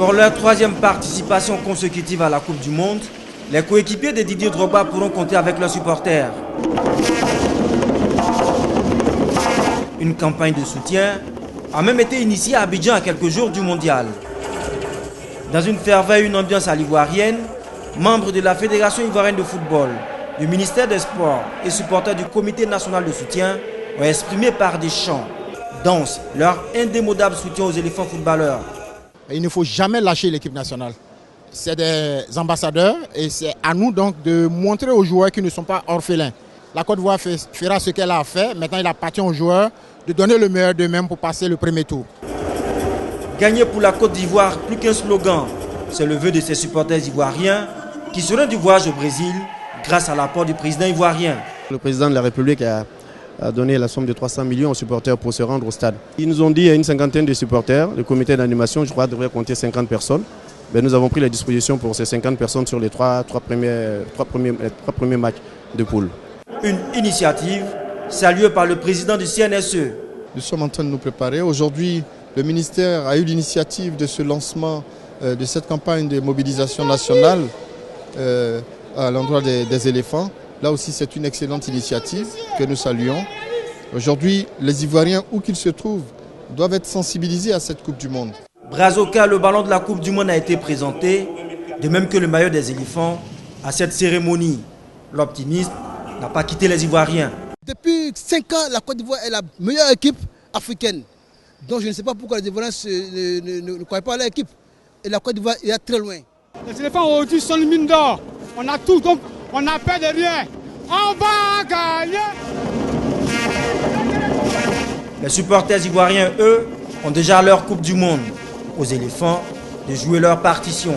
Pour leur troisième participation consécutive à la Coupe du Monde, les coéquipiers de Didier Drogba pourront compter avec leurs supporters. Une campagne de soutien a même été initiée à Abidjan à quelques jours du mondial. Dans une ferveur et une ambiance à l'ivoirienne, membres de la Fédération ivoirienne de football, du ministère des Sports et supporters du Comité national de soutien ont exprimé par des chants, danses, leur indémodable soutien aux éléphants footballeurs. Il ne faut jamais lâcher l'équipe nationale. C'est des ambassadeurs et c'est à nous donc de montrer aux joueurs qu'ils ne sont pas orphelins. La Côte d'Ivoire fera ce qu'elle a fait. Maintenant, il appartient aux joueurs de donner le meilleur d'eux-mêmes pour passer le premier tour. Gagner pour la Côte d'Ivoire, plus qu'un slogan. C'est le vœu de ses supporters ivoiriens qui seront du voyage au Brésil grâce à l'apport du président ivoirien. Le président de la République a donné la somme de 300 millions aux supporters pour se rendre au stade. Ils nous ont dit qu'il y a une cinquantaine de supporters. Le comité d'animation, je crois, devrait compter 50 personnes. Mais nous avons pris les dispositions pour ces 50 personnes sur les trois premiers matchs de poule. Une initiative saluée par le président du CNSE. Nous sommes en train de nous préparer. Aujourd'hui, le ministère a eu l'initiative de ce lancement de cette campagne de mobilisation nationale à l'endroit des éléphants. Là aussi, c'est une excellente initiative que nous saluons. Aujourd'hui, les Ivoiriens, où qu'ils se trouvent, doivent être sensibilisés à cette Coupe du Monde. Brazoka, le ballon de la Coupe du Monde a été présenté, de même que le maillot des éléphants, à cette cérémonie. L'optimisme n'a pas quitté les Ivoiriens. Depuis 5 ans, la Côte d'Ivoire est la meilleure équipe africaine. Donc je ne sais pas pourquoi les Ivoiriens ne croient pas à leur équipe. Et la Côte d'Ivoire est très loin. Les éléphants aujourd'hui sont une mine d'or. On a tout, donc on n'a peur de rien. On va gagner. Les supporters ivoiriens, eux, ont déjà leur Coupe du Monde. Aux éléphants de jouer leur partition.